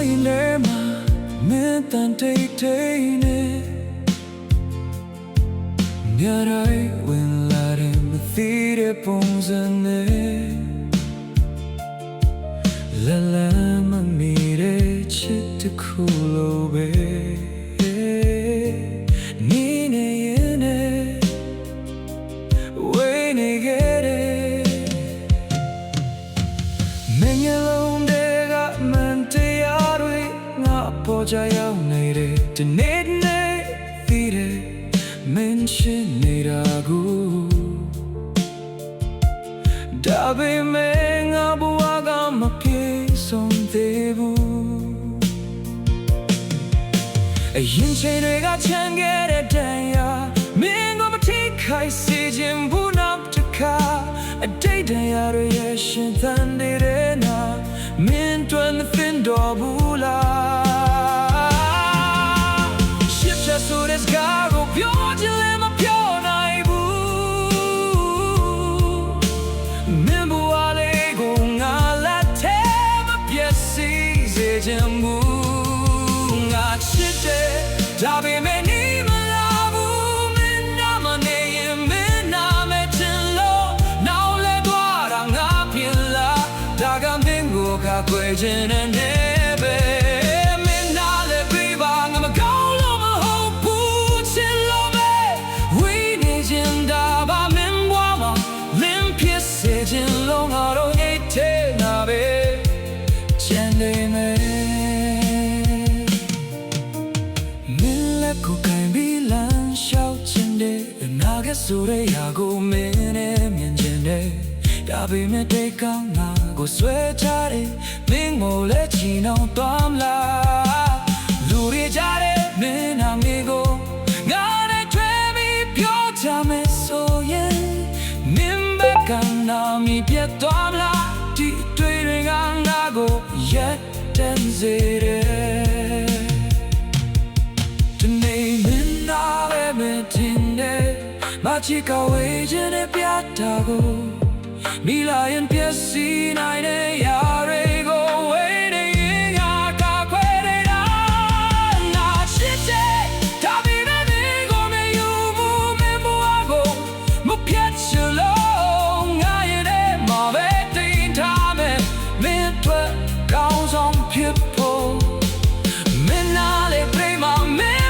ရင်ထဲမှာမင်းတန်တိတ်တိတ်နဲ့ညတိုင်းဝင်လာတဲ့မသိတဲ့ပုံစံနဲ့လာလာမမီတဲ့ချစ်တစ်ခုလိုပဲနေနေရင်နဲ့ဝေးနေခဲ့တယ်မင်းရဲ့လုံးတွေကမန်တရားတွေငါပေါ်ကြရောက်နေတယ်ဒီနေ့နဲ့သိတယ်မင်းရှိနေတာကိုဒါပေမဲ့ငါဘဝကမပြေဆုံးသေးဘူးအရင်ချိန်တွေကချမ်းခဲ့တဲ့တရားမင်းကမထိခိုက်စေခြင်းဘူးနောက်တစ်ခါအတိတ်တရားတွေရဲ့ရှင်သန်နေတဲ့နာမင်းတွင်သင်တော်ဘူးလားရှစ်ချက်ဆိုတဲ့စကားကိုပြောချင်လည်းမပြောနိုင်ဘူးမင်းဘဝလေးကိုငါလက်ထဲမပျက်စီးစေခြင်းဘူးငါချစ်တယ်ဒါပေမဲ့နေမလာဘူးမင်းနာမနေရင်မင်းနာမဲ့ချင်လို့နောက်လဲသွားတာငါပြင်လာဒါကမင်းကိုခါခွေခြင်းနဲ့ပဲမင်းနာလဲပြီးပါငါမကောင်းလို့မဟုတ်ဘူးချင်လို့ပဲဝေးနေခြင်းဒါပါမင်းဘဝမှာလင်းဖြစ်စေခြင်းလုံးငါတို့အိတ်ထဲနာပဲချင်နေမယ်ကိုကိုင်ပြီးလမ်းလျှောက်ခြင်းတဲ့အနာဂတ်ဆိုတဲ့ရာကိုမင်းနဲ့မြင်ခြင်းတဲ့ဒါပေမဲ့တိတ်ကောင်းငါကိုဆွဲချတယ်မင်းကိုလည်းချီနှောင်သွားမလားလူတွေကြတဲ့မင်းနာမည်ကိုငါနဲ့တွေ့ပြီးပြောချမယ်ဆိုရင်မင်းဘက်ကနာမည်ပြတ်သွားမလားဒီတွေ့တွေကငါကိုရက်တန်စေတယ်မချစ်ကဝေးခြင်းနဲ့ပြတ်တာကိုမိလာရင်ပျက်စီးနိုင်တဲ့ယာတွေကိုဝေးနေရင်ငါကခွဲနေတာငါချစ်တယ်ဒါပေမဲ့မင်းကိုမယူဘူးမင်းဘဝကိုမပြတ်ချလို့ငါရဲ့ထဲမှာပဲတင်ထားမယ်မင်းတို့ကောင်းဆောင်ဖြစ်ဖို့မင်းနာလေပြိမာမင်း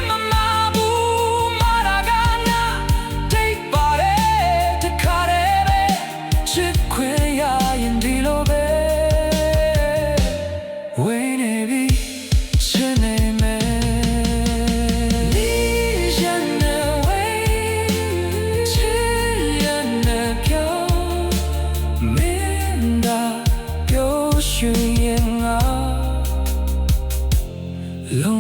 လုံး